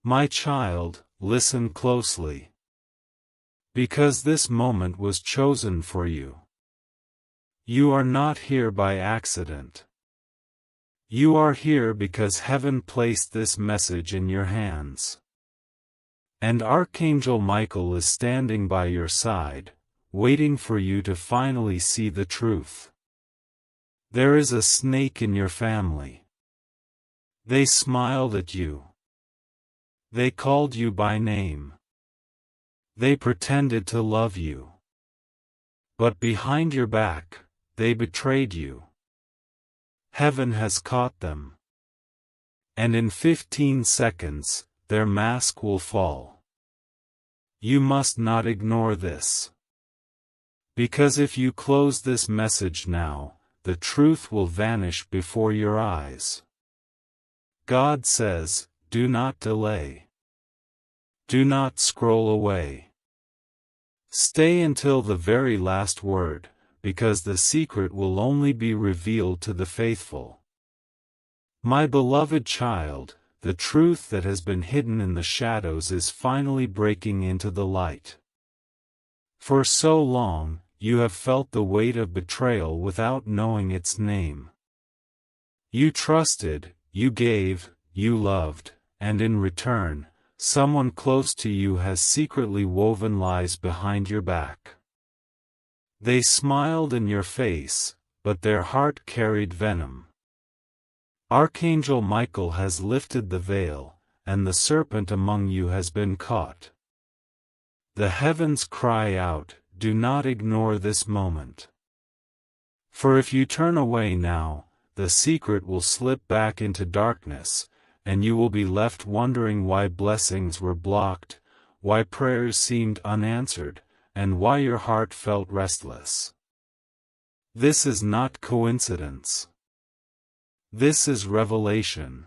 My child, listen closely. Because this moment was chosen for you. You are not here by accident. You are here because heaven placed this message in your hands. And Archangel Michael is standing by your side, waiting for you to finally see the truth. There is a snake in your family. They smiled at you. They called you by name. They pretended to love you. But behind your back, they betrayed you. Heaven has caught them. And in 15 seconds, their mask will fall. You must not ignore this. Because if you close this message now, the truth will vanish before your eyes. God says, do not delay. Do not scroll away. Stay until the very last word, because the secret will only be revealed to the faithful. My beloved child, the truth that has been hidden in the shadows is finally breaking into the light. For so long, you have felt the weight of betrayal without knowing its name. You trusted, you gave, you loved, and in return, someone close to you has secretly woven lies behind your back. They smiled in your face, but their heart carried venom. Archangel Michael has lifted the veil, and the serpent among you has been caught. The heavens cry out, do not ignore this moment. For if you turn away now, the secret will slip back into darkness, and you will be left wondering why blessings were blocked, why prayers seemed unanswered, and why your heart felt restless. This is not coincidence. This is revelation.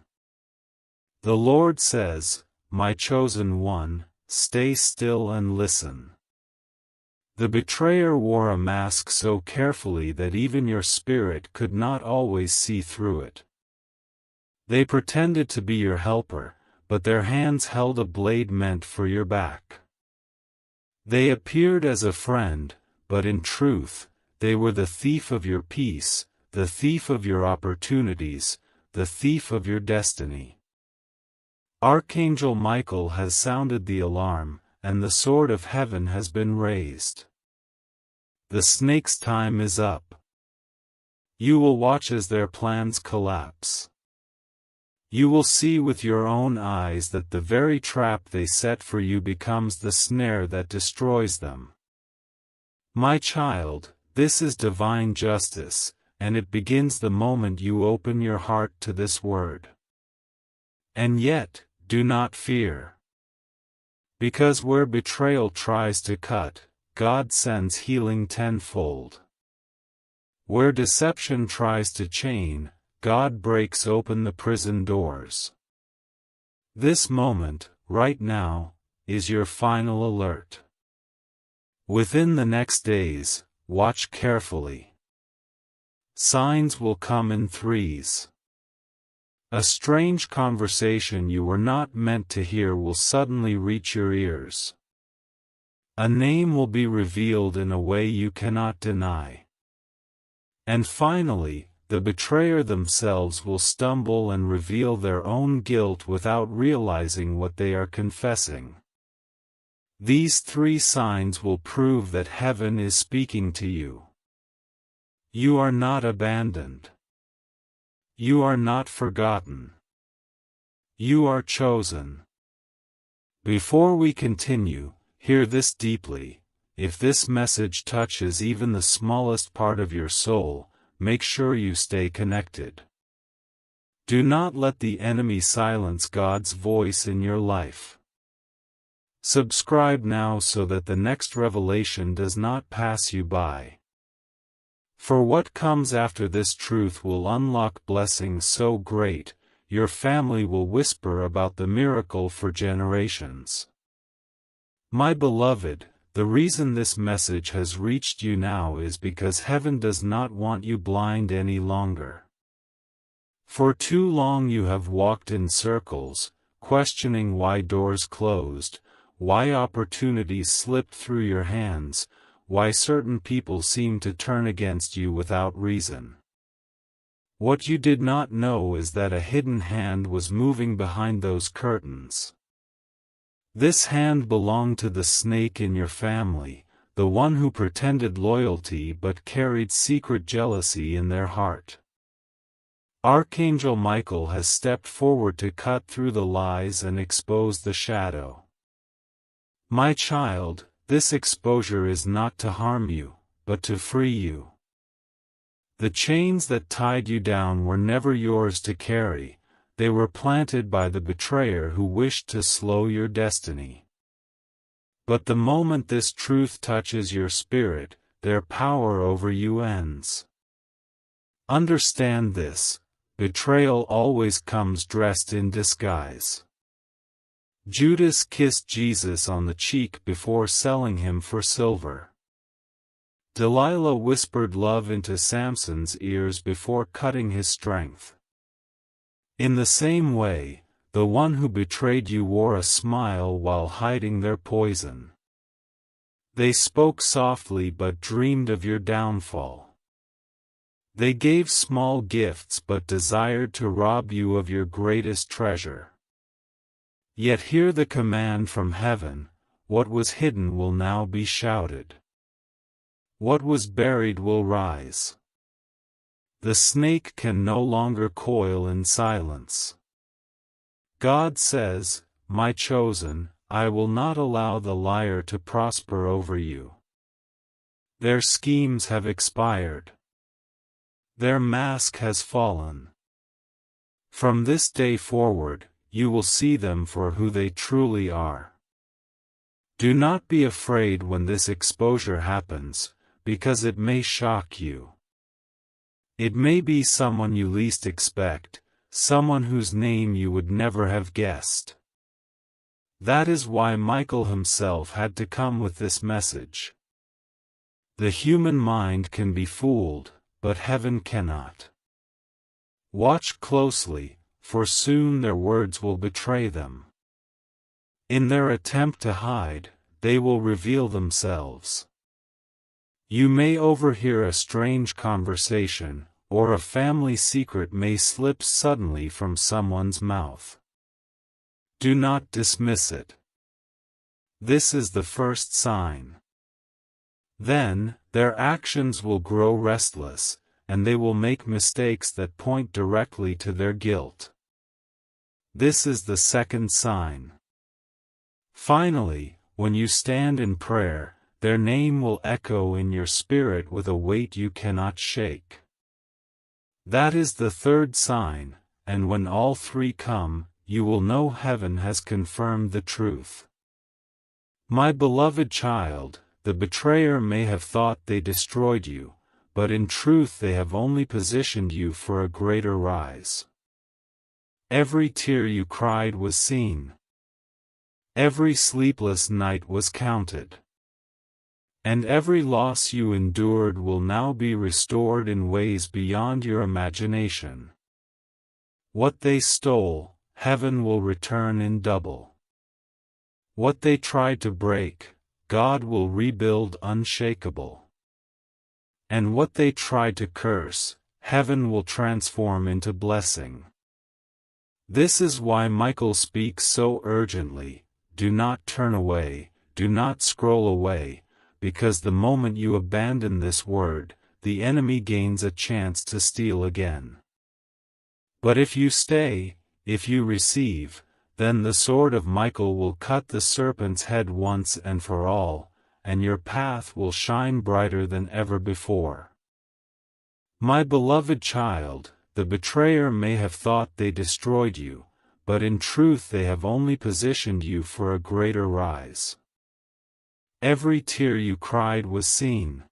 The Lord says, my chosen one, stay still and listen. The betrayer wore a mask so carefully that even your spirit could not always see through it. They pretended to be your helper, but their hands held a blade meant for your back. They appeared as a friend, but in truth, they were the thief of your peace, the thief of your opportunities, the thief of your destiny. Archangel Michael has sounded the alarm, and the sword of heaven has been raised. The snake's time is up. You will watch as their plans collapse. You will see with your own eyes that the very trap they set for you becomes the snare that destroys them. My child, this is divine justice, and it begins the moment you open your heart to this word. And yet, do not fear. Because where betrayal tries to cut, God sends healing tenfold. Where deception tries to chain, God breaks open the prison doors. This moment, right now, is your final alert. Within the next days, watch carefully. Signs will come in threes. A strange conversation you were not meant to hear will suddenly reach your ears. A name will be revealed in a way you cannot deny. And finally, the betrayer themselves will stumble and reveal their own guilt without realizing what they are confessing. These three signs will prove that heaven is speaking to you. You are not abandoned. You are not forgotten. You are chosen. Before we continue, hear this deeply. If this message touches even the smallest part of your soul, make sure you stay connected. Do not let the enemy silence God's voice in your life. Subscribe now so that the next revelation does not pass you by. For what comes after this truth will unlock blessings so great, your family will whisper about the miracle for generations. My beloved, the reason this message has reached you now is because heaven does not want you blind any longer. For too long you have walked in circles, questioning why doors closed, why opportunities slipped through your hands, why certain people seem to turn against you without reason. What you did not know is that a hidden hand was moving behind those curtains. This hand belonged to the snake in your family, the one who pretended loyalty but carried secret jealousy in their heart. Archangel Michael has stepped forward to cut through the lies and expose the shadow. My child, this exposure is not to harm you, but to free you. The chains that tied you down were never yours to carry, they were planted by the betrayer who wished to slow your destiny. But the moment this truth touches your spirit, their power over you ends. Understand this: betrayal always comes dressed in disguise. Judas kissed Jesus on the cheek before selling him for silver. Delilah whispered love into Samson's ears before cutting his strength. In the same way, the one who betrayed you wore a smile while hiding their poison. They spoke softly but dreamed of your downfall. They gave small gifts but desired to rob you of your greatest treasure. Yet hear the command from heaven: what was hidden will now be shouted. What was buried will rise. The snake can no longer coil in silence. God says, my chosen, I will not allow the liar to prosper over you. Their schemes have expired. Their mask has fallen. From this day forward, you will see them for who they truly are. Do not be afraid when this exposure happens, because it may shock you. It may be someone you least expect, someone whose name you would never have guessed. That is why Michael himself had to come with this message. The human mind can be fooled, but heaven cannot. Watch closely, for soon their words will betray them. In their attempt to hide, they will reveal themselves. You may overhear a strange conversation, or a family secret may slip suddenly from someone's mouth. Do not dismiss it. This is the first sign. Then, their actions will grow restless, and they will make mistakes that point directly to their guilt. This is the second sign. Finally, when you stand in prayer, their name will echo in your spirit with a weight you cannot shake. That is the third sign, and when all three come, you will know heaven has confirmed the truth. My beloved child, the betrayer may have thought they destroyed you, but in truth they have only positioned you for a greater rise. Every tear you cried was seen. Every sleepless night was counted. And every loss you endured will now be restored in ways beyond your imagination. What they stole, heaven will return in double. What they tried to break, God will rebuild unshakable. And what they tried to curse, heaven will transform into blessing. This is why Michael speaks so urgently: do not turn away, do not scroll away, because the moment you abandon this word, the enemy gains a chance to steal again. But if you stay, if you receive, then the sword of Michael will cut the serpent's head once and for all, and your path will shine brighter than ever before. My beloved child, the betrayer may have thought they destroyed you, but in truth they have only positioned you for a greater rise. Every tear you cried was seen.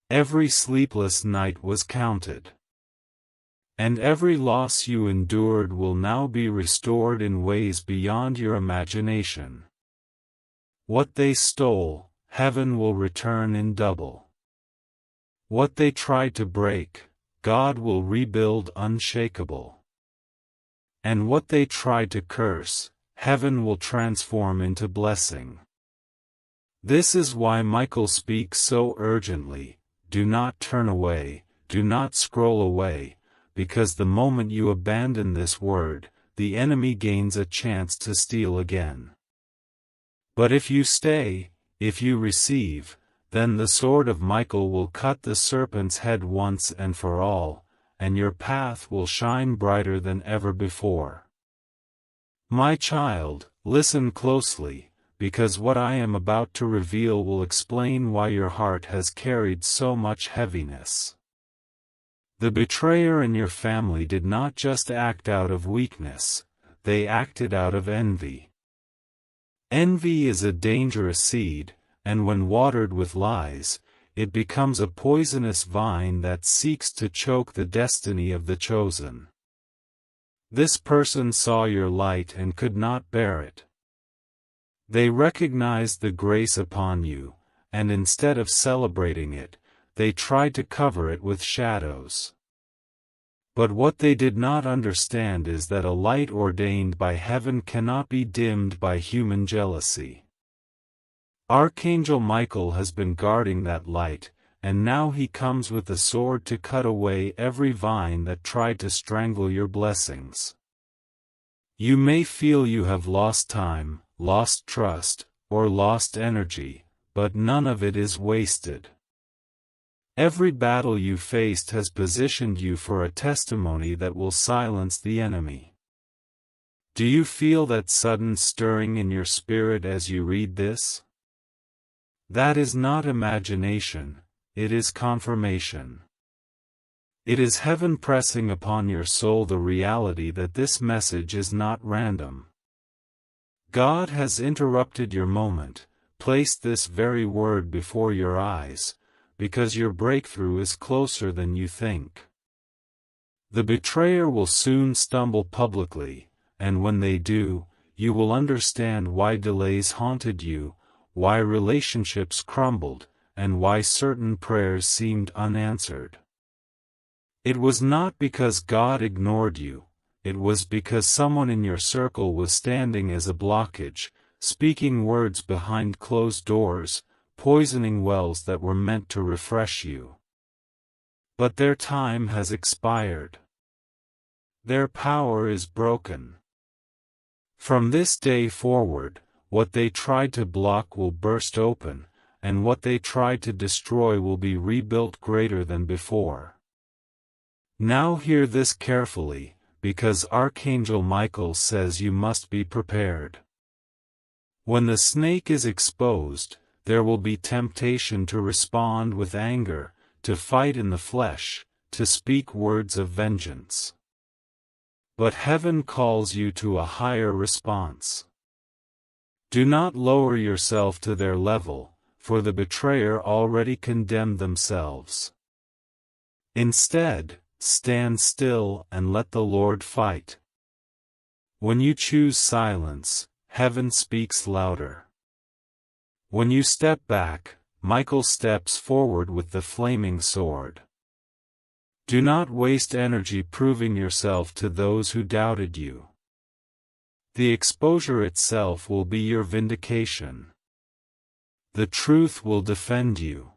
Every sleepless night was counted. And every loss you endured will now be restored in ways beyond your imagination. What they stole, heaven will return in double. What they tried to break, God will rebuild unshakable. And what they try to curse, heaven will transform into blessing. This is why Michael speaks so urgently, do not turn away, do not scroll away, because the moment you abandon this word, the enemy gains a chance to steal again. But if you stay, if you receive, then the sword of Michael will cut the serpent's head once and for all, and your path will shine brighter than ever before. My child, listen closely, because what I am about to reveal will explain why your heart has carried so much heaviness. The betrayer in your family did not just act out of weakness, they acted out of envy. Envy is a dangerous seed, and when watered with lies, it becomes a poisonous vine that seeks to choke the destiny of the chosen. This person saw your light and could not bear it. They recognized the grace upon you, and instead of celebrating it, they tried to cover it with shadows. But what they did not understand is that a light ordained by heaven cannot be dimmed by human jealousy. Archangel Michael has been guarding that light, and now he comes with a sword to cut away every vine that tried to strangle your blessings. You may feel you have lost time, lost trust, or lost energy, but none of it is wasted. Every battle you faced has positioned you for a testimony that will silence the enemy. Do you feel that sudden stirring in your spirit as you read this? That is not imagination, it is confirmation. It is heaven pressing upon your soul the reality that this message is not random. God has interrupted your moment, placed this very word before your eyes, because your breakthrough is closer than you think. The betrayer will soon stumble publicly, and when they do, you will understand why delays haunted you, why relationships crumbled, and why certain prayers seemed unanswered. It was not because God ignored you, it was because someone in your circle was standing as a blockage, speaking words behind closed doors, poisoning wells that were meant to refresh you. But their time has expired. Their power is broken. From this day forward, what they tried to block will burst open, and what they tried to destroy will be rebuilt greater than before. Now hear this carefully, because Archangel Michael says you must be prepared. When the snake is exposed, there will be temptation to respond with anger, to fight in the flesh, to speak words of vengeance. But heaven calls you to a higher response. Do not lower yourself to their level, for the betrayer already condemned themselves. Instead, stand still and let the Lord fight. When you choose silence, heaven speaks louder. When you step back, Michael steps forward with the flaming sword. Do not waste energy proving yourself to those who doubted you. The exposure itself will be your vindication. The truth will defend you.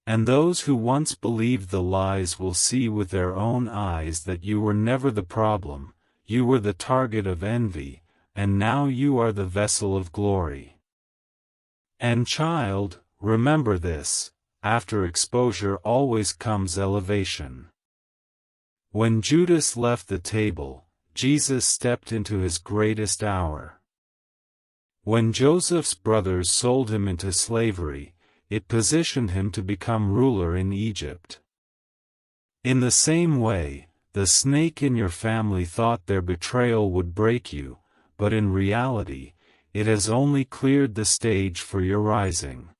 And those who once believed the lies will see with their own eyes that you were never the problem, you were the target of envy, and now you are the vessel of glory. And child, remember this, after exposure always comes elevation. When Judas left the table, Jesus stepped into his greatest hour. When Joseph's brothers sold him into slavery, it positioned him to become ruler in Egypt. In the same way, the snake in your family thought their betrayal would break you, but in reality, it has only cleared the stage for your rising.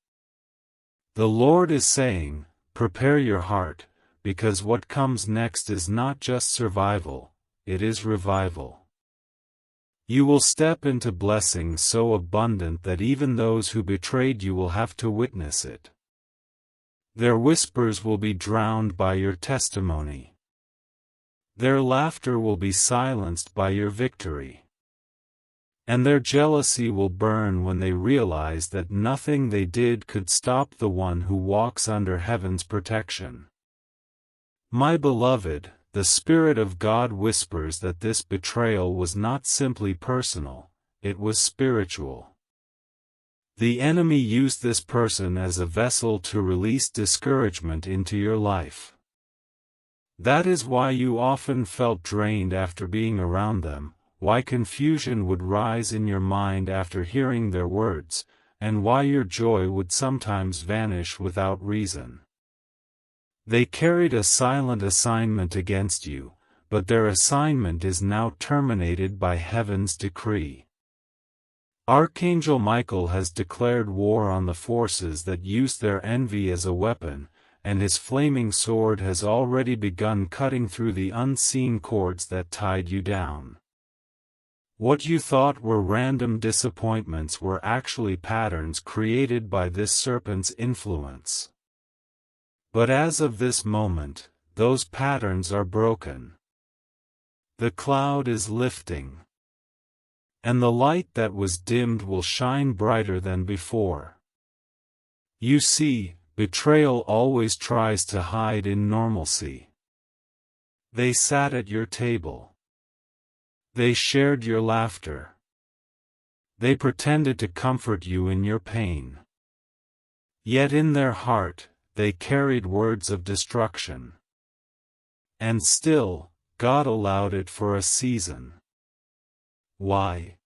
The Lord is saying, prepare your heart, because what comes next is not just survival, it is revival. You will step into blessings so abundant that even those who betrayed you will have to witness it. Their whispers will be drowned by your testimony. Their laughter will be silenced by your victory. And their jealousy will burn when they realize that nothing they did could stop the one who walks under heaven's protection. My beloved, the Spirit of God whispers that this betrayal was not simply personal, it was spiritual. The enemy used this person as a vessel to release discouragement into your life. That is why you often felt drained after being around them, why confusion would rise in your mind after hearing their words, and why your joy would sometimes vanish without reason. They carried a silent assignment against you, but their assignment is now terminated by heaven's decree. Archangel Michael has declared war on the forces that use their envy as a weapon, and his flaming sword has already begun cutting through the unseen cords that tied you down. What you thought were random disappointments were actually patterns created by this serpent's influence. But as of this moment, those patterns are broken. The cloud is lifting. And the light that was dimmed will shine brighter than before. You see, betrayal always tries to hide in normalcy. They sat at your table. They shared your laughter. They pretended to comfort you in your pain. Yet in their heart, they carried words of destruction. And still, God allowed it for a season. Why?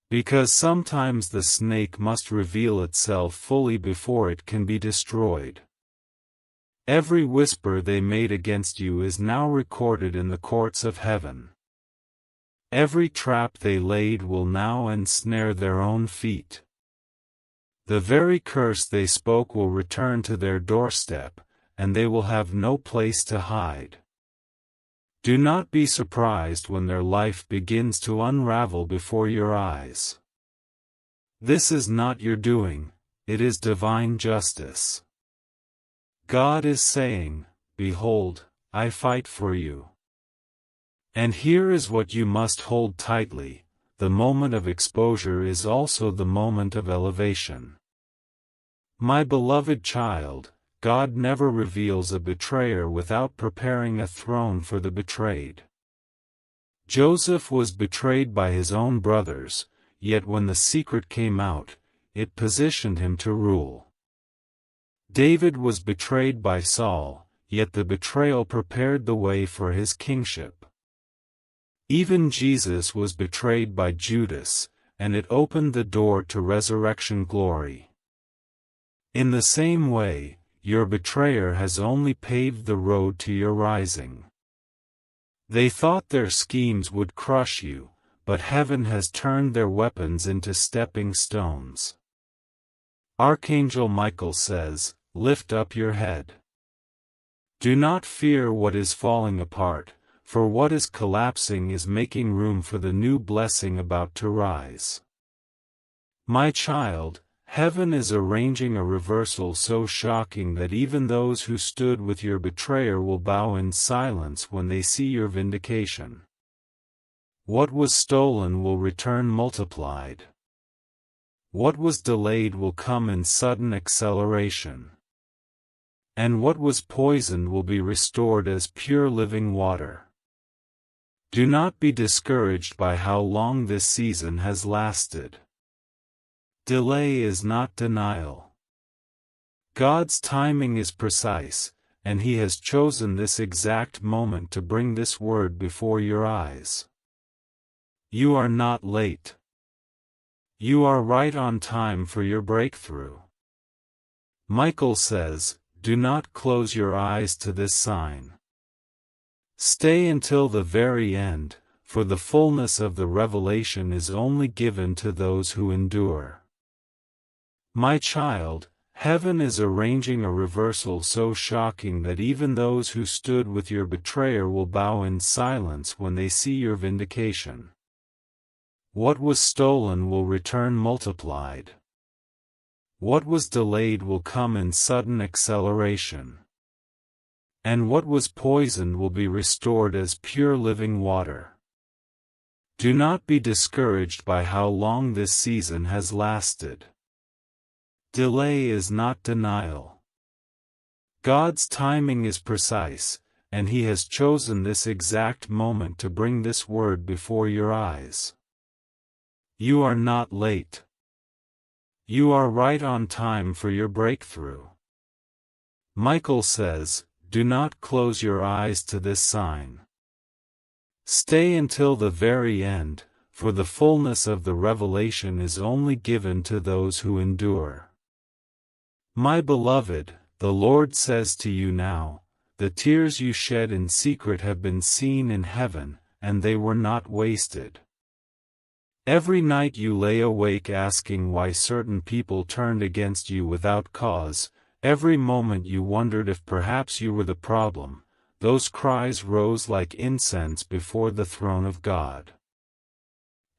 Because sometimes the snake must reveal itself fully before it can be destroyed. Every whisper they made against you is now recorded in the courts of heaven. Every trap they laid will now ensnare their own feet. The very curse they spoke will return to their doorstep, and they will have no place to hide. Do not be surprised when their life begins to unravel before your eyes. This is not your doing, it is divine justice. God is saying, "Behold, I fight for you." And here is what you must hold tightly: the moment of exposure is also the moment of elevation. My beloved child, God never reveals a betrayer without preparing a throne for the betrayed. Joseph was betrayed by his own brothers, yet when the secret came out, it positioned him to rule. David was betrayed by Saul, yet the betrayal prepared the way for his kingship. Even Jesus was betrayed by Judas, and it opened the door to resurrection glory. In the same way, your betrayer has only paved the road to your rising. They thought their schemes would crush you, but heaven has turned their weapons into stepping stones. Archangel Michael says, "Lift up your head. Do not fear what is falling apart, for what is collapsing is making room for the new blessing about to rise." My child, heaven is arranging a reversal so shocking that even those who stood with your betrayer will bow in silence when they see your vindication. What was stolen will return multiplied. What was delayed will come in sudden acceleration. And what was poisoned will be restored as pure living water. Do not be discouraged by how long this season has lasted. Delay is not denial. God's timing is precise, and He has chosen this exact moment to bring this word before your eyes. You are not late. You are right on time for your breakthrough. Michael says, "Do not close your eyes to this sign. Stay until the very end, for the fullness of the revelation is only given to those who endure." My child, heaven is arranging a reversal so shocking that even those who stood with your betrayer will bow in silence when they see your vindication. What was stolen will return multiplied. What was delayed will come in sudden acceleration. And what was poisoned will be restored as pure living water. Do not be discouraged by how long this season has lasted. Delay is not denial. God's timing is precise, and He has chosen this exact moment to bring this word before your eyes. You are not late. You are right on time for your breakthrough. Michael says, do not close your eyes to this sign. Stay until the very end, for the fullness of the revelation is only given to those who endure. My beloved, the Lord says to you now, the tears you shed in secret have been seen in heaven, and they were not wasted. Every night you lay awake asking why certain people turned against you without cause, every moment you wondered if perhaps you were the problem, those cries rose like incense before the throne of God.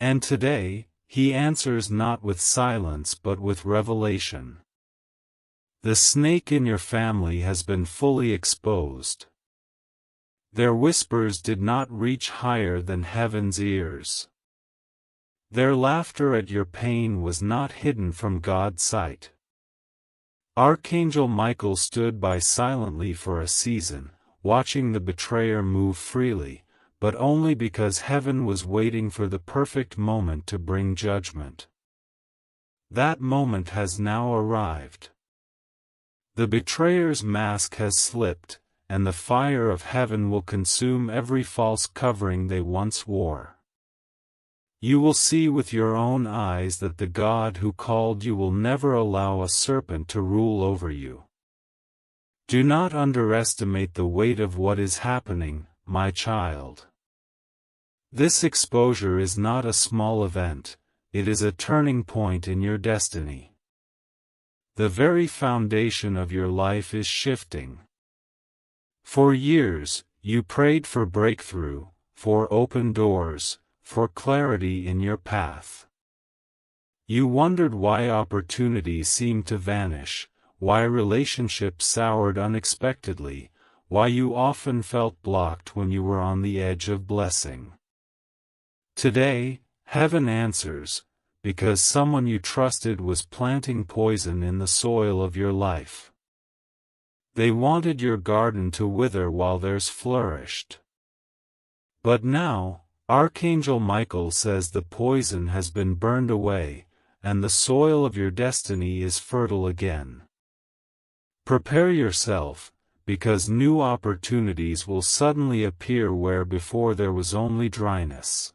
And today, He answers not with silence but with revelation. The snake in your family has been fully exposed. Their whispers did not reach higher than heaven's ears. Their laughter at your pain was not hidden from God's sight. Archangel Michael stood by silently for a season, watching the betrayer move freely, but only because heaven was waiting for the perfect moment to bring judgment. That moment has now arrived. The betrayer's mask has slipped, and the fire of heaven will consume every false covering they once wore. You will see with your own eyes that the God who called you will never allow a serpent to rule over you. Do not underestimate the weight of what is happening, my child. This exposure is not a small event, it is a turning point in your destiny. The very foundation of your life is shifting. For years, you prayed for breakthrough, for open doors, for clarity in your path. You wondered why opportunities seemed to vanish, why relationships soured unexpectedly, why you often felt blocked when you were on the edge of blessing. Today, heaven answers, because someone you trusted was planting poison in the soil of your life. They wanted your garden to wither while theirs flourished. But now, Archangel Michael says the poison has been burned away, and the soil of your destiny is fertile again. Prepare yourself, because new opportunities will suddenly appear where before there was only dryness.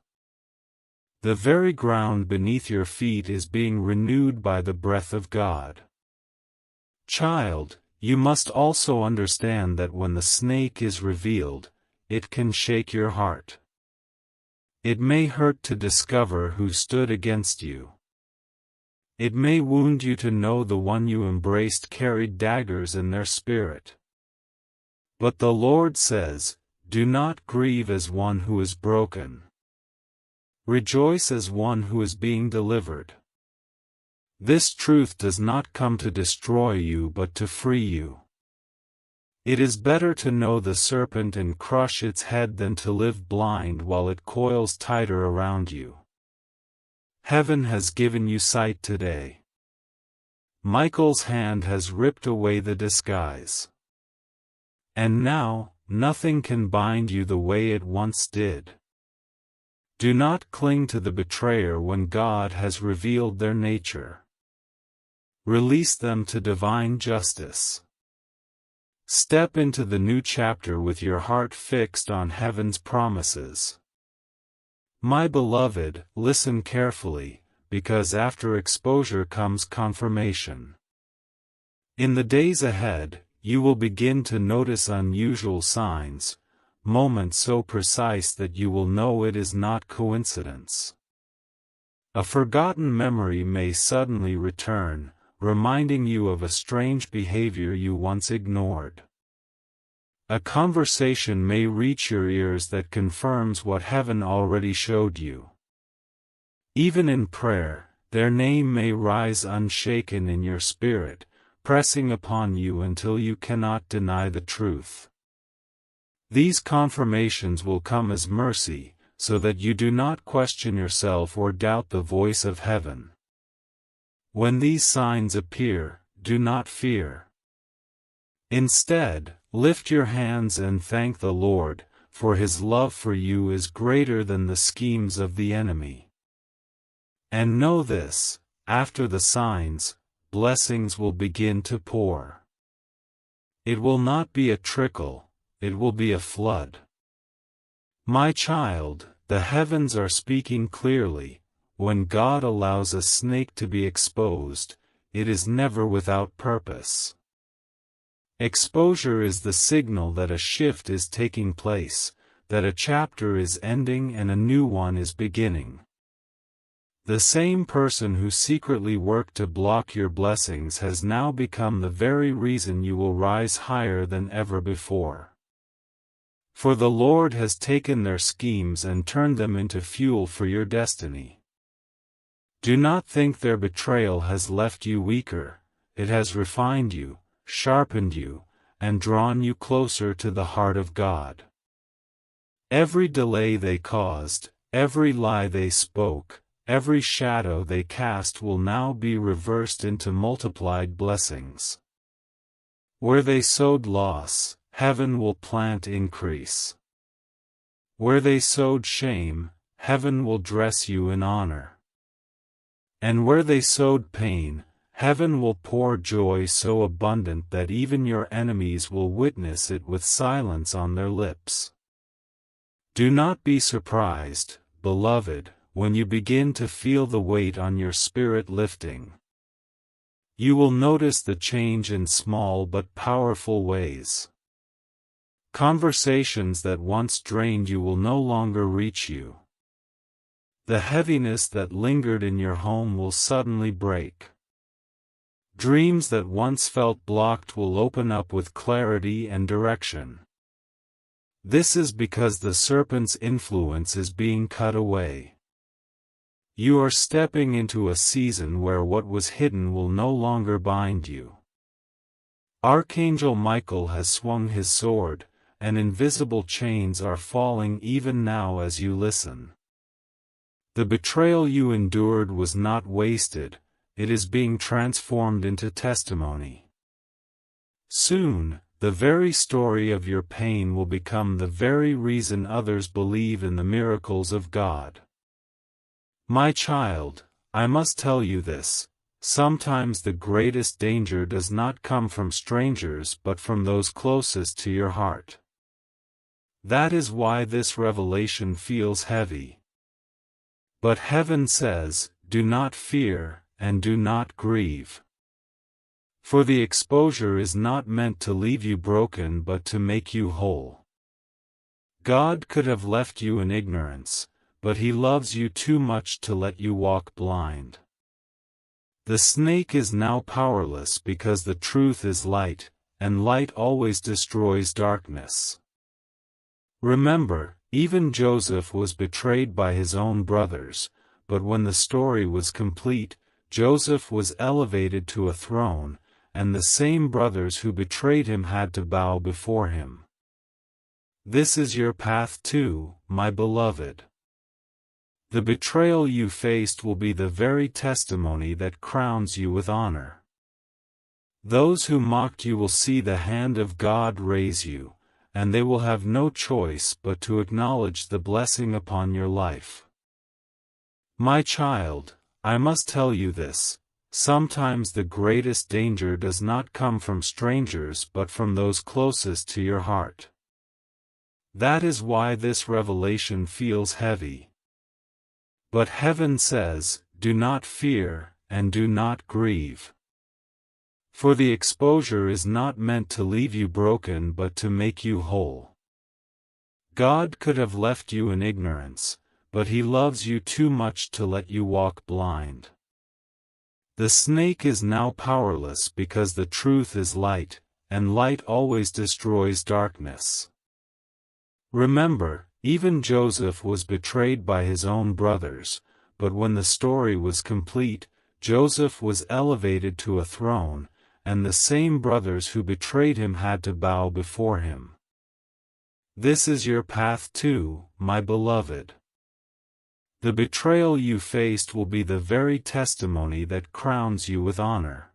The very ground beneath your feet is being renewed by the breath of God. Child, you must also understand that when the snake is revealed, it can shake your heart. It may hurt to discover who stood against you. It may wound you to know the one you embraced carried daggers in their spirit. But the Lord says, do not grieve as one who is broken. Rejoice as one who is being delivered. This truth does not come to destroy you but to free you. It is better to know the serpent and crush its head than to live blind while it coils tighter around you. Heaven has given you sight today. Michael's hand has ripped away the disguise. And now, nothing can bind you the way it once did. Do not cling to the betrayer when God has revealed their nature. Release them to divine justice. Step into the new chapter with your heart fixed on heaven's promises. My beloved, listen carefully, because after exposure comes confirmation. In the days ahead, you will begin to notice unusual signs, moments so precise that you will know it is not coincidence. A forgotten memory may suddenly return, reminding you of a strange behavior you once ignored. A conversation may reach your ears that confirms what heaven already showed you. Even in prayer, their name may rise unshaken in your spirit, pressing upon you until you cannot deny the truth. These confirmations will come as mercy, so that you do not question yourself or doubt the voice of heaven. When these signs appear, do not fear. Instead, lift your hands and thank the Lord, for His love for you is greater than the schemes of the enemy. And know this, after the signs, blessings will begin to pour. It will not be a trickle, it will be a flood. My child, the heavens are speaking clearly. When God allows a snake to be exposed, it is never without purpose. Exposure is the signal that a shift is taking place, that a chapter is ending and a new one is beginning. The same person who secretly worked to block your blessings has now become the very reason you will rise higher than ever before. For the Lord has taken their schemes and turned them into fuel for your destiny. Do not think their betrayal has left you weaker, it has refined you, sharpened you, and drawn you closer to the heart of God. Every delay they caused, every lie they spoke, every shadow they cast will now be reversed into multiplied blessings. Where they sowed loss, heaven will plant increase. Where they sowed shame, heaven will dress you in honor. And where they sowed pain, heaven will pour joy so abundant that even your enemies will witness it with silence on their lips. Do not be surprised, beloved, when you begin to feel the weight on your spirit lifting. You will notice the change in small but powerful ways. Conversations that once drained you will no longer reach you. The heaviness that lingered in your home will suddenly break. Dreams that once felt blocked will open up with clarity and direction. This is because the serpent's influence is being cut away. You are stepping into a season where what was hidden will no longer bind you. Archangel Michael has swung his sword, and invisible chains are falling even now as you listen. The betrayal you endured was not wasted, it is being transformed into testimony. Soon, the very story of your pain will become the very reason others believe in the miracles of God. My child, I must tell you this, sometimes the greatest danger does not come from strangers but from those closest to your heart. That is why this revelation feels heavy. But heaven says, do not fear, and do not grieve. For the exposure is not meant to leave you broken but to make you whole. God could have left you in ignorance, but He loves you too much to let you walk blind. The snake is now powerless because the truth is light, and light always destroys darkness. Remember, even Joseph was betrayed by his own brothers, but when the story was complete, Joseph was elevated to a throne, and the same brothers who betrayed him had to bow before him. This is your path too, my beloved. The betrayal you faced will be the very testimony that crowns you with honor. Those who mocked you will see the hand of God raise you, and they will have no choice but to acknowledge the blessing upon your life. My child, I must tell you this, sometimes the greatest danger does not come from strangers but from those closest to your heart. That is why this revelation feels heavy. But heaven says, do not fear, and do not grieve. For the exposure is not meant to leave you broken but to make you whole. God could have left you in ignorance, but He loves you too much to let you walk blind. The snake is now powerless because the truth is light, and light always destroys darkness. Remember, even Joseph was betrayed by his own brothers, but when the story was complete, Joseph was elevated to a throne, and the same brothers who betrayed him had to bow before him. This is your path too, my beloved. The betrayal you faced will be the very testimony that crowns you with honor.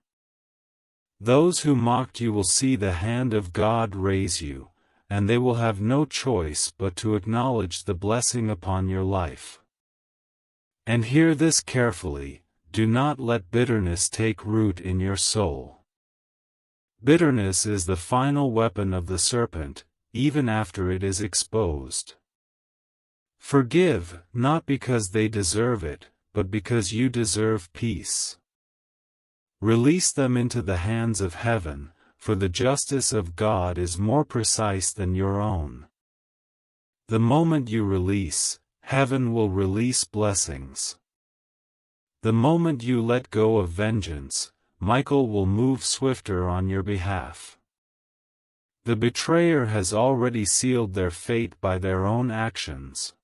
Those who mocked you will see the hand of God raise you, and they will have no choice but to acknowledge the blessing upon your life. And hear this carefully, do not let bitterness take root in your soul. Bitterness is the final weapon of the serpent, even after it is exposed. Forgive, not because they deserve it, but because you deserve peace. Release them into the hands of heaven, for the justice of God is more precise than your own. The moment you release, heaven will release blessings. The moment you let go of vengeance, Michael will move swifter on your behalf. The betrayer has already sealed their fate by their own actions.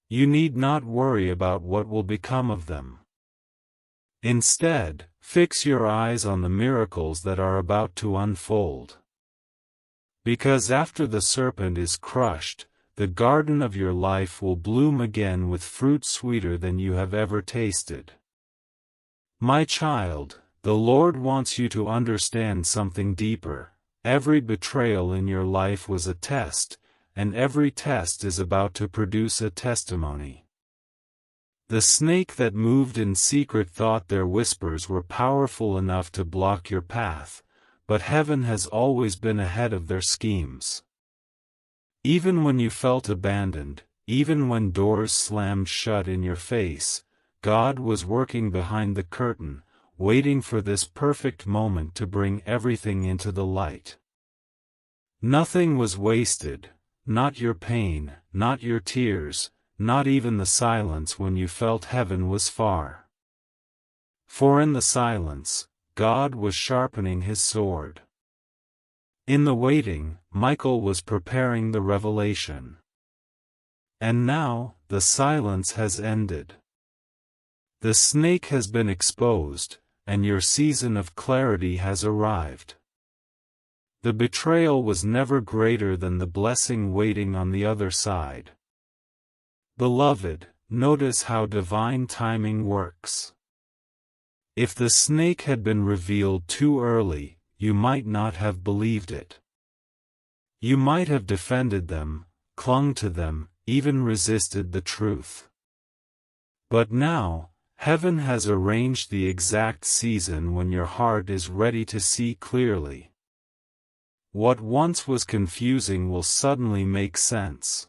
You need not worry about what will become of them. Instead, fix your eyes on the miracles that are about to unfold. Because after the serpent is crushed, the garden of your life will bloom again with fruit sweeter than you have ever tasted. My child, the Lord wants you to understand something deeper. Every betrayal in your life was a test, and every test is about to produce a testimony. The snake that moved in secret thought their whispers were powerful enough to block your path, but heaven has always been ahead of their schemes. Even when you felt abandoned, even when doors slammed shut in your face, God was working behind the curtain, waiting for this perfect moment to bring everything into the light. Nothing was wasted, not your pain, not your tears, not even the silence when you felt heaven was far. For in the silence, God was sharpening his sword. In the waiting, Michael was preparing the revelation. And now, the silence has ended. The snake has been exposed, and your season of clarity has arrived. The betrayal was never greater than the blessing waiting on the other side. Beloved, notice how divine timing works. If the snake had been revealed too early, you might not have believed it. You might have defended them, clung to them, even resisted the truth. But now, heaven has arranged the exact season when your heart is ready to see clearly. What once was confusing will suddenly make sense.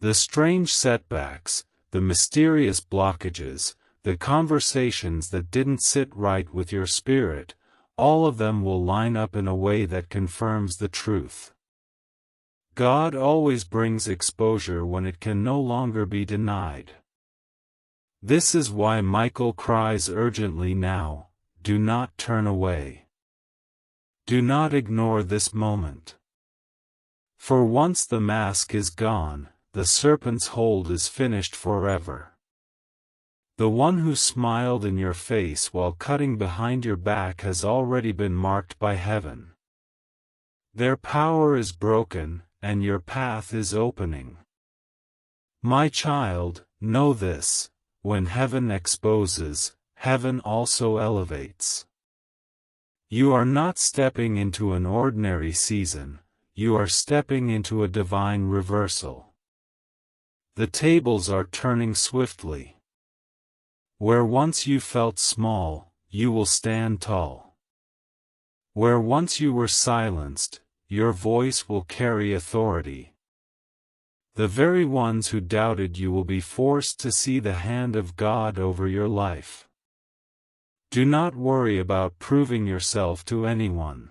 The strange setbacks, the mysterious blockages, the conversations that didn't sit right with your spirit, all of them will line up in a way that confirms the truth. God always brings exposure when it can no longer be denied. This is why Michael cries urgently now, do not turn away. Do not ignore this moment. For once the mask is gone, the serpent's hold is finished forever. The one who smiled in your face while cutting behind your back has already been marked by heaven. Their power is broken, and your path is opening. My child, know this, when heaven exposes, heaven also elevates. You are not stepping into an ordinary season, you are stepping into a divine reversal. The tables are turning swiftly. Where once you felt small, you will stand tall. Where once you were silenced, your voice will carry authority. The very ones who doubted you will be forced to see the hand of God over your life. Do not worry about proving yourself to anyone.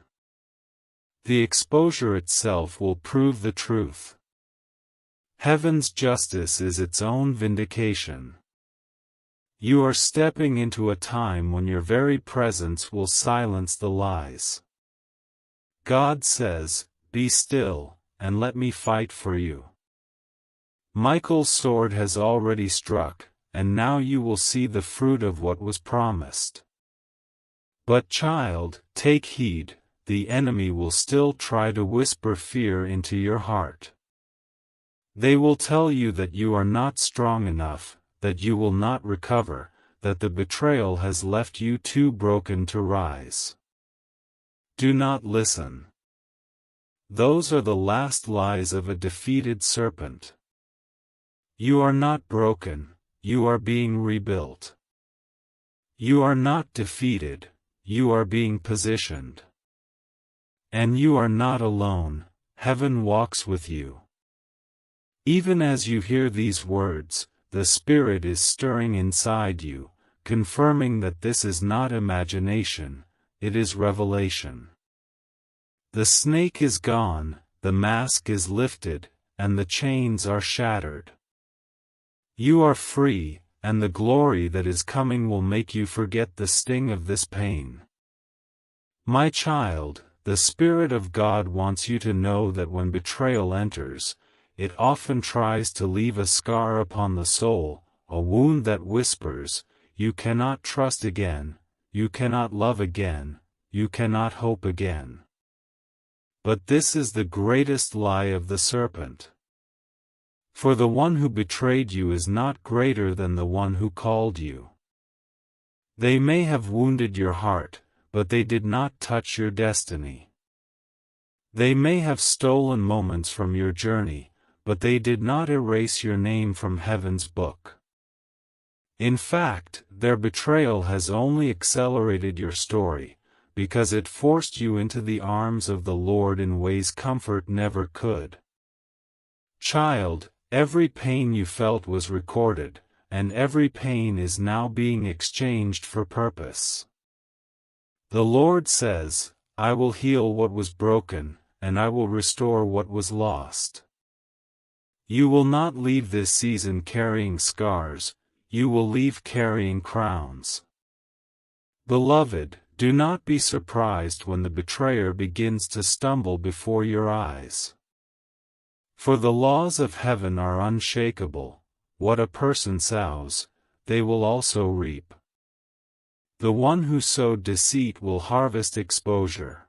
The exposure itself will prove the truth. Heaven's justice is its own vindication. You are stepping into a time when your very presence will silence the lies. God says, "Be still, and let me fight for you." Michael's sword has already struck, and now you will see the fruit of what was promised. But child, take heed, the enemy will still try to whisper fear into your heart. They will tell you that you are not strong enough, that you will not recover, that the betrayal has left you too broken to rise. Do not listen. Those are the last lies of a defeated serpent. You are not broken, you are being rebuilt. You are not defeated, you are being positioned. And you are not alone, heaven walks with you. Even as you hear these words, the Spirit is stirring inside you, confirming that this is not imagination, it is revelation. The snake is gone, the mask is lifted, and the chains are shattered. You are free, and the glory that is coming will make you forget the sting of this pain. My child, the Spirit of God wants you to know that when betrayal enters, it often tries to leave a scar upon the soul, a wound that whispers, you cannot trust again, you cannot love again, you cannot hope again. But this is the greatest lie of the serpent. For the one who betrayed you is not greater than the one who called you. They may have wounded your heart, but they did not touch your destiny. They may have stolen moments from your journey, but they did not erase your name from heaven's book. In fact, their betrayal has only accelerated your story, because it forced you into the arms of the Lord in ways comfort never could. Child, every pain you felt was recorded, and every pain is now being exchanged for purpose. The Lord says, I will heal what was broken, and I will restore what was lost. You will not leave this season carrying scars, you will leave carrying crowns. Beloved, do not be surprised when the betrayer begins to stumble before your eyes. For the laws of heaven are unshakable, what a person sows, they will also reap. The one who sowed deceit will harvest exposure.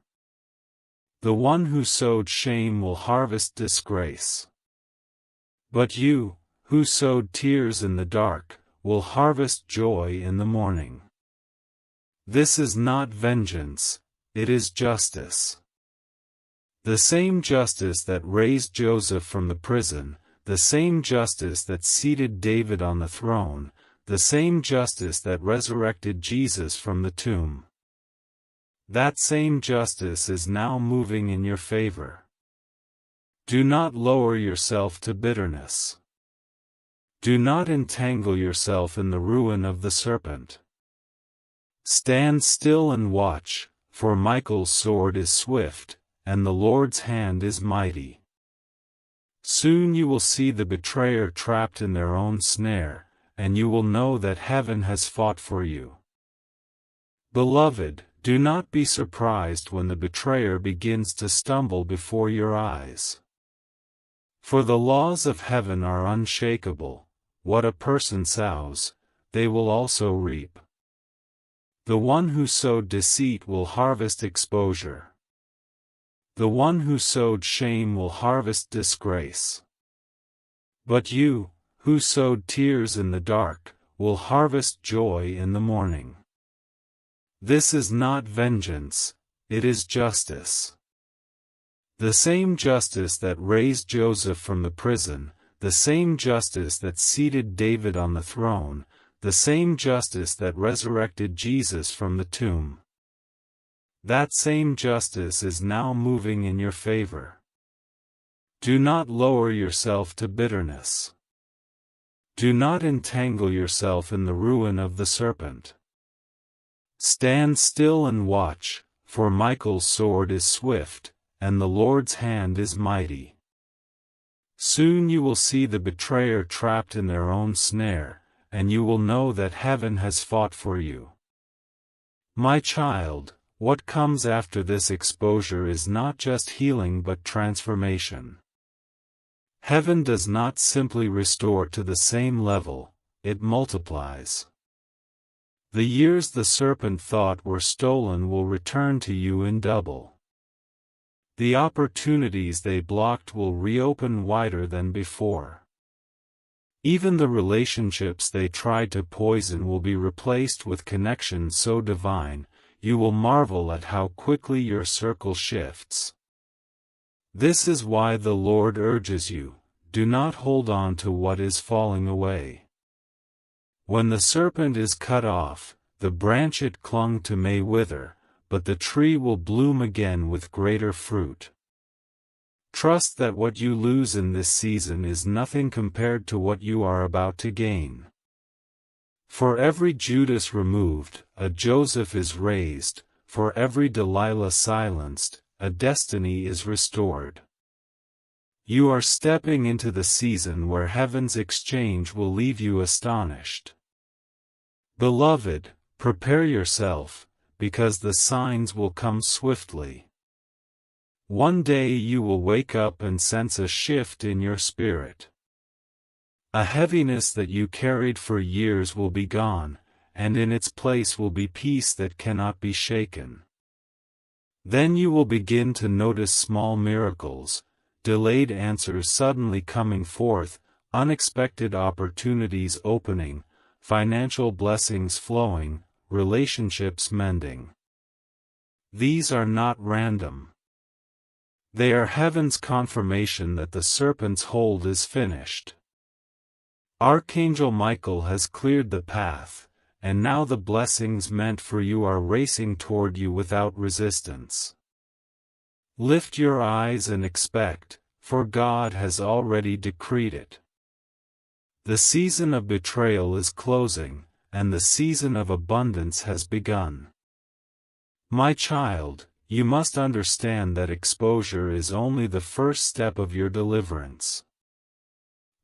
The one who sowed shame will harvest disgrace. But you, who sowed tears in the dark, will harvest joy in the morning. This is not vengeance, it is justice. The same justice that raised Joseph from the prison, the same justice that seated David on the throne, the same justice that resurrected Jesus from the tomb. That same justice is now moving in your favor. Do not lower yourself to bitterness. Do not entangle yourself in the ruin of the serpent. Stand still and watch, for Michael's sword is swift, and the Lord's hand is mighty. Soon you will see the betrayer trapped in their own snare, and you will know that heaven has fought for you. Beloved, do not be surprised when the betrayer begins to stumble before your eyes. For the laws of heaven are unshakable, what a person sows, they will also reap. The one who sowed deceit will harvest exposure. The one who sowed shame will harvest disgrace. But you, who sowed tears in the dark, will harvest joy in the morning. This is not vengeance, it is justice. The same justice that raised Joseph from the prison, the same justice that seated David on the throne, the same justice that resurrected Jesus from the tomb. That same justice is now moving in your favor. Do not lower yourself to bitterness. Do not entangle yourself in the ruin of the serpent. Stand still and watch, for Michael's sword is swift, and the Lord's hand is mighty. Soon you will see the betrayer trapped in their own snare, and you will know that heaven has fought for you. My child, what comes after this exposure is not just healing but transformation. Heaven does not simply restore to the same level, it multiplies. The years the serpent thought were stolen will return to you in double. The opportunities they blocked will reopen wider than before. Even the relationships they tried to poison will be replaced with connections so divine, you will marvel at how quickly your circle shifts. This is why the Lord urges you, do not hold on to what is falling away. When the serpent is cut off, the branch it clung to may wither, but the tree will bloom again with greater fruit. Trust that what you lose in this season is nothing compared to what you are about to gain. For every Judas removed, a Joseph is raised, for every Delilah silenced, a destiny is restored. You are stepping into the season where heaven's exchange will leave you astonished. Beloved, prepare yourself, because the signs will come swiftly. One day you will wake up and sense a shift in your spirit. A heaviness that you carried for years will be gone, and in its place will be peace that cannot be shaken. Then you will begin to notice small miracles, delayed answers suddenly coming forth, unexpected opportunities opening, financial blessings flowing, relationships mending. These are not random. They are heaven's confirmation that the serpent's hold is finished. Archangel Michael has cleared the path, and now the blessings meant for you are racing toward you without resistance. Lift your eyes and expect, for God has already decreed it. The season of betrayal is closing, and the season of abundance has begun. My child, you must understand that exposure is only the first step of your deliverance.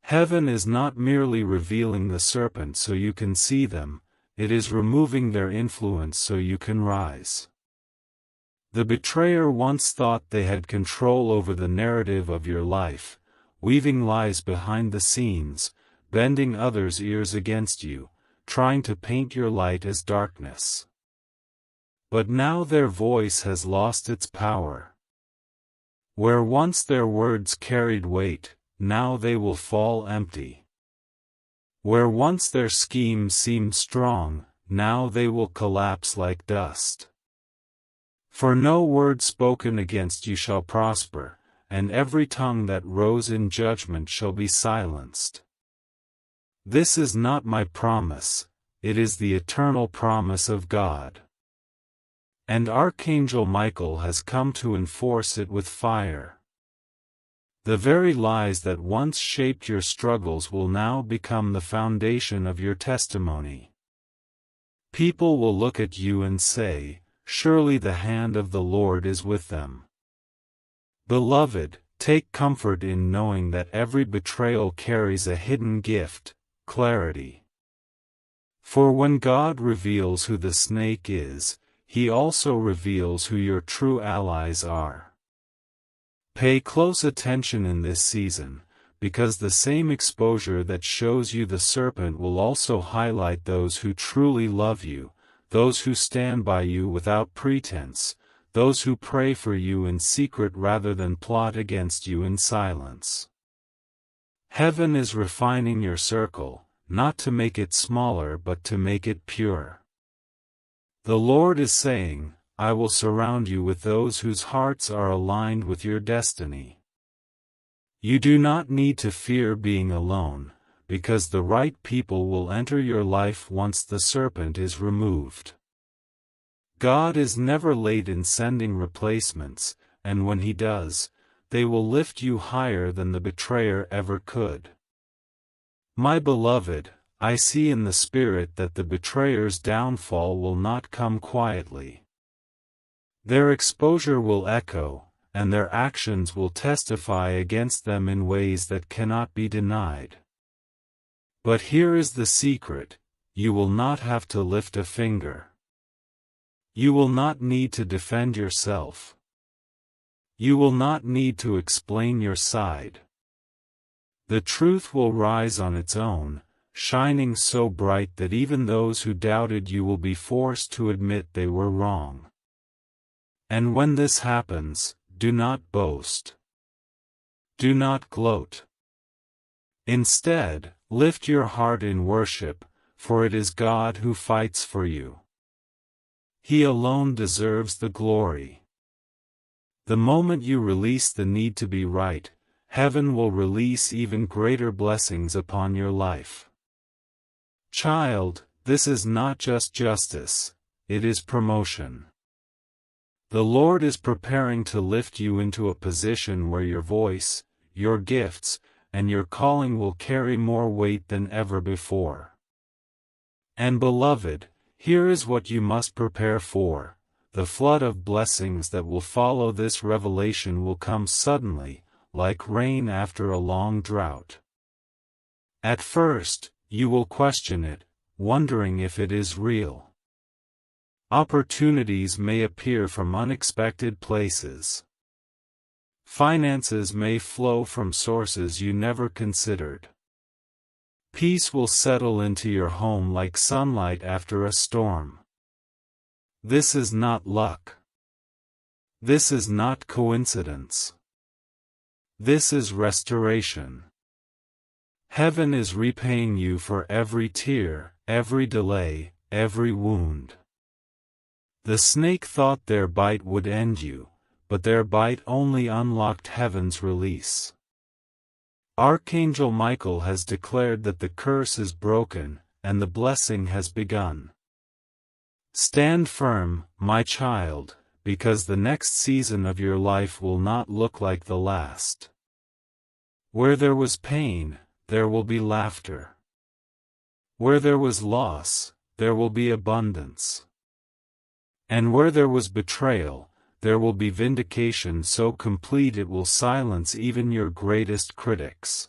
Heaven is not merely revealing the serpent so you can see them, it is removing their influence so you can rise. The betrayer once thought they had control over the narrative of your life, weaving lies behind the scenes, bending others' ears against you, trying to paint your light as darkness. But now their voice has lost its power. Where once their words carried weight, now they will fall empty. Where once their schemes seemed strong, now they will collapse like dust. For no word spoken against you shall prosper, and every tongue that rose in judgment shall be silenced. This is not my promise, it is the eternal promise of God. And Archangel Michael has come to enforce it with fire. The very lies that once shaped your struggles will now become the foundation of your testimony. People will look at you and say, "Surely the hand of the Lord is with them." Beloved, take comfort in knowing that every betrayal carries a hidden gift, clarity. For when God reveals who the snake is, He also reveals who your true allies are. Pay close attention in this season, because the same exposure that shows you the serpent will also highlight those who truly love you, those who stand by you without pretense, those who pray for you in secret rather than plot against you in silence. Heaven is refining your circle, not to make it smaller but to make it pure. The Lord is saying, I will surround you with those whose hearts are aligned with your destiny. You do not need to fear being alone, because the right people will enter your life once the serpent is removed. God is never late in sending replacements, and when He does, they will lift you higher than the betrayer ever could. My beloved, I see in the Spirit that the betrayer's downfall will not come quietly. Their exposure will echo, and their actions will testify against them in ways that cannot be denied. But here is the secret, you will not have to lift a finger. You will not need to defend yourself. You will not need to explain your side. The truth will rise on its own, shining so bright that even those who doubted you will be forced to admit they were wrong. And when this happens, do not boast. Do not gloat. Instead, lift your heart in worship, for it is God who fights for you. He alone deserves the glory. The moment you release the need to be right, heaven will release even greater blessings upon your life. Child, this is not just justice, it is promotion. The Lord is preparing to lift you into a position where your voice, your gifts, and your calling will carry more weight than ever before. And beloved, here is what you must prepare for. The flood of blessings that will follow this revelation will come suddenly, like rain after a long drought. At first, you will question it, wondering if it is real. Opportunities may appear from unexpected places. Finances may flow from sources you never considered. Peace will settle into your home like sunlight after a storm. This is not luck. This is not coincidence. This is restoration. Heaven is repaying you for every tear, every delay, every wound. The snake thought their bite would end you, but their bite only unlocked heaven's release. Archangel Michael has declared that the curse is broken, and the blessing has begun. Stand firm, my child, because the next season of your life will not look like the last. Where there was pain, there will be laughter. Where there was loss, there will be abundance. And where there was betrayal, there will be vindication so complete it will silence even your greatest critics.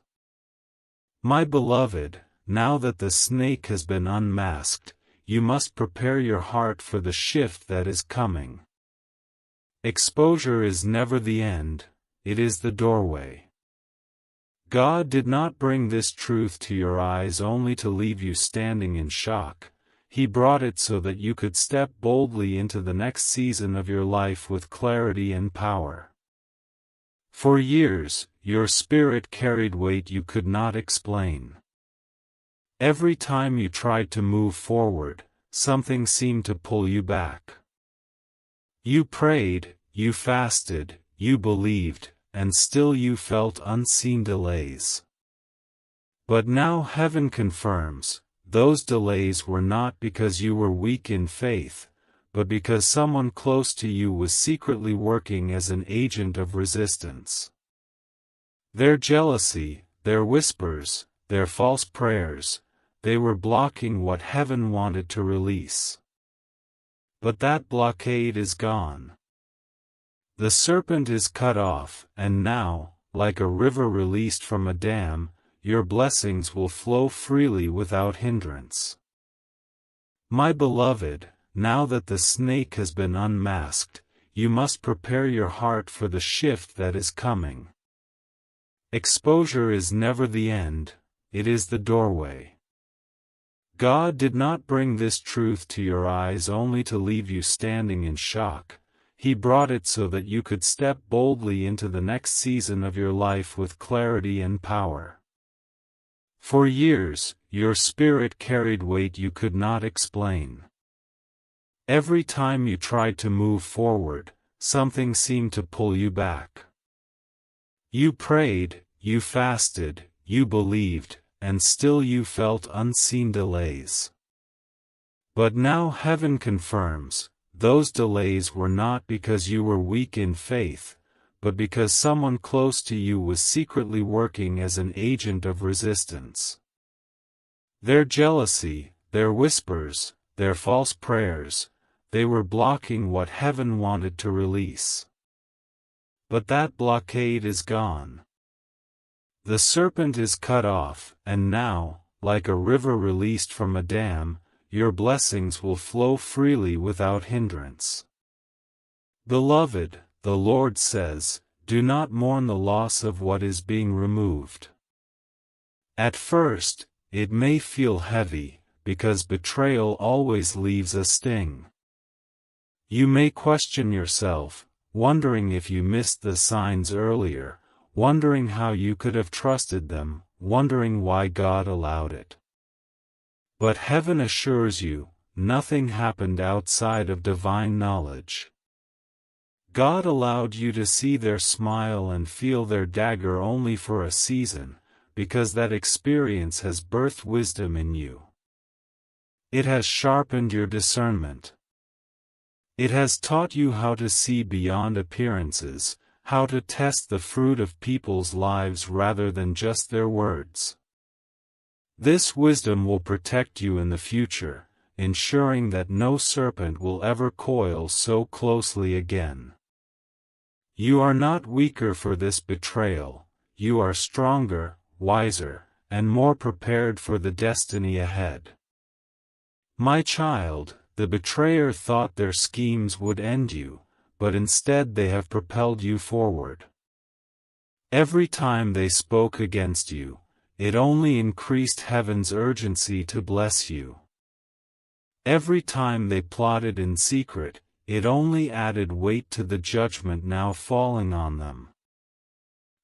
My beloved, now that the snake has been unmasked, you must prepare your heart for the shift that is coming. Exposure is never the end, it is the doorway. God did not bring this truth to your eyes only to leave you standing in shock. He brought it so that you could step boldly into the next season of your life with clarity and power. For years, your spirit carried weight you could not explain. Every time you tried to move forward, something seemed to pull you back. You prayed, you fasted, you believed, and still you felt unseen delays. But now heaven confirms, those delays were not because you were weak in faith, but because someone close to you was secretly working as an agent of resistance. Their jealousy, their whispers, their false prayers, they were blocking what heaven wanted to release. But that blockade is gone. The serpent is cut off, and now, like a river released from a dam, your blessings will flow freely without hindrance. My beloved, now that the snake has been unmasked, you must prepare your heart for the shift that is coming. Exposure is never the end, it is the doorway. God did not bring this truth to your eyes only to leave you standing in shock. He brought it so that you could step boldly into the next season of your life with clarity and power. For years, your spirit carried weight you could not explain. Every time you tried to move forward, something seemed to pull you back. You prayed, you fasted, you believed, and still you felt unseen delays. But now heaven confirms, those delays were not because you were weak in faith, but because someone close to you was secretly working as an agent of resistance. Their jealousy, their whispers, their false prayers, they were blocking what heaven wanted to release. But that blockade is gone. The serpent is cut off, and now, like a river released from a dam, your blessings will flow freely without hindrance. Beloved, the Lord says, do not mourn the loss of what is being removed. At first, it may feel heavy, because betrayal always leaves a sting. You may question yourself, wondering if you missed the signs earlier, wondering how you could have trusted them, wondering why God allowed it. But heaven assures you, nothing happened outside of divine knowledge. God allowed you to see their smile and feel their dagger only for a season, because that experience has birthed wisdom in you. It has sharpened your discernment. It has taught you how to see beyond appearances, how to test the fruit of people's lives rather than just their words. This wisdom will protect you in the future, ensuring that no serpent will ever coil so closely again. You are not weaker for this betrayal, you are stronger, wiser, and more prepared for the destiny ahead. My child, the betrayer thought their schemes would end you, but instead they have propelled you forward. Every time they spoke against you, it only increased heaven's urgency to bless you. Every time they plotted in secret, it only added weight to the judgment now falling on them.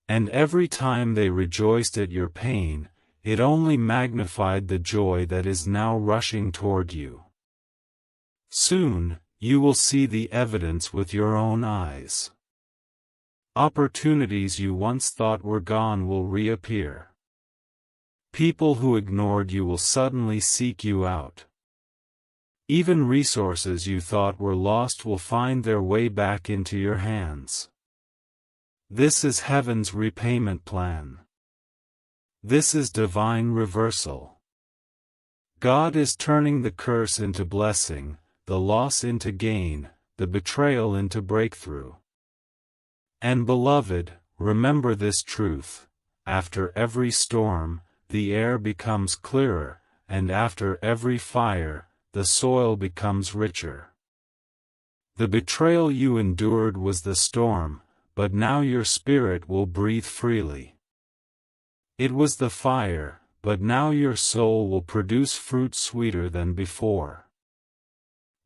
And every time they rejoiced at your pain, it only magnified the joy that is now rushing toward you. Soon, you will see the evidence with your own eyes. Opportunities you once thought were gone will reappear. People who ignored you will suddenly seek you out. Even resources you thought were lost will find their way back into your hands. This is heaven's repayment plan. This is divine reversal. God is turning the curse into blessing, the loss into gain, the betrayal into breakthrough. And beloved, remember this truth: after every storm, the air becomes clearer, and after every fire, the soil becomes richer. The betrayal you endured was the storm, but now your spirit will breathe freely. It was the fire, but now your soul will produce fruit sweeter than before.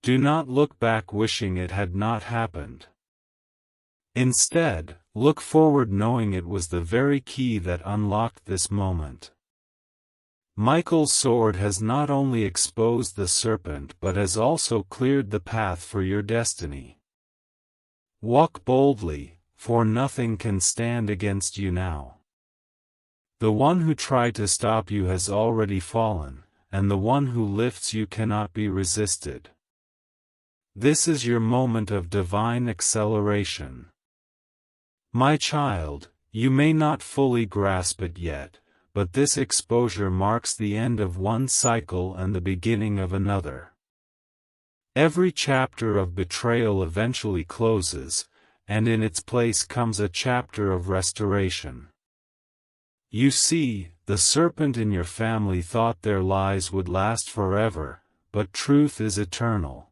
Do not look back wishing it had not happened. Instead, look forward knowing it was the very key that unlocked this moment. Michael's sword has not only exposed the serpent but has also cleared the path for your destiny. Walk boldly, for nothing can stand against you now. The one who tried to stop you has already fallen, and the one who lifts you cannot be resisted. This is your moment of divine acceleration. My child, you may not fully grasp it yet, but this exposure marks the end of one cycle and the beginning of another. Every chapter of betrayal eventually closes, and in its place comes a chapter of restoration. You see, the serpent in your family thought their lies would last forever, but truth is eternal.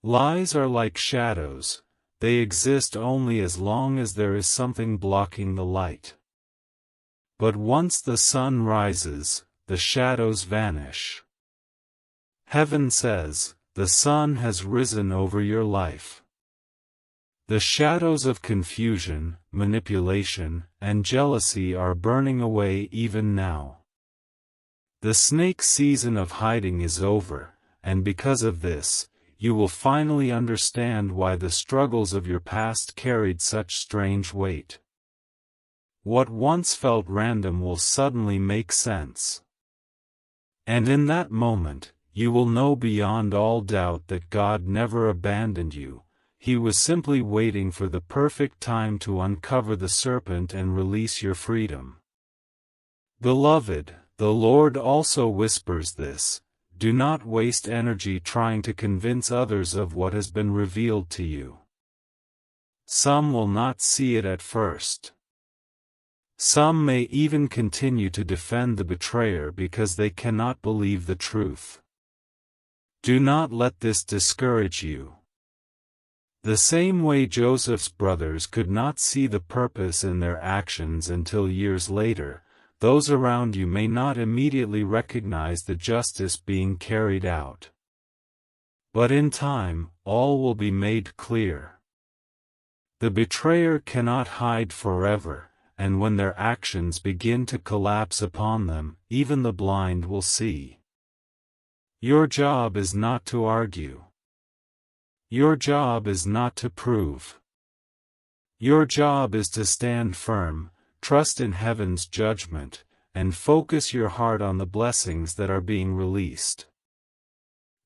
Lies are like shadows, they exist only as long as there is something blocking the light. But once the sun rises, the shadows vanish. Heaven says, the sun has risen over your life. The shadows of confusion, manipulation, and jealousy are burning away even now. The snake season of hiding is over, and because of this, you will finally understand why the struggles of your past carried such strange weight. What once felt random will suddenly make sense. And in that moment, you will know beyond all doubt that God never abandoned you. He was simply waiting for the perfect time to uncover the serpent and release your freedom. Beloved, the Lord also whispers this: do not waste energy trying to convince others of what has been revealed to you. Some will not see it at first. Some may even continue to defend the betrayer because they cannot believe the truth. Do not let this discourage you. The same way Joseph's brothers could not see the purpose in their actions until years later, those around you may not immediately recognize the justice being carried out. But in time, all will be made clear. The betrayer cannot hide forever, and when their actions begin to collapse upon them, even the blind will see. Your job is not to argue. Your job is not to prove. Your job is to stand firm, trust in heaven's judgment, and focus your heart on the blessings that are being released.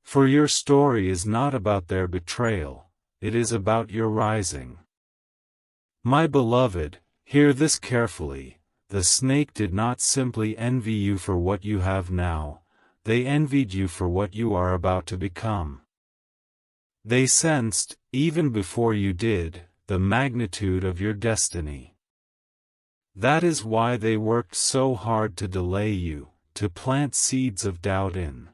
For your story is not about their betrayal, it is about your rising. My beloved, hear this carefully. The snake did not simply envy you for what you have now, they envied you for what you are about to become. They sensed, even before you did, the magnitude of your destiny. That is why they worked so hard to delay you, to plant seeds of doubt in.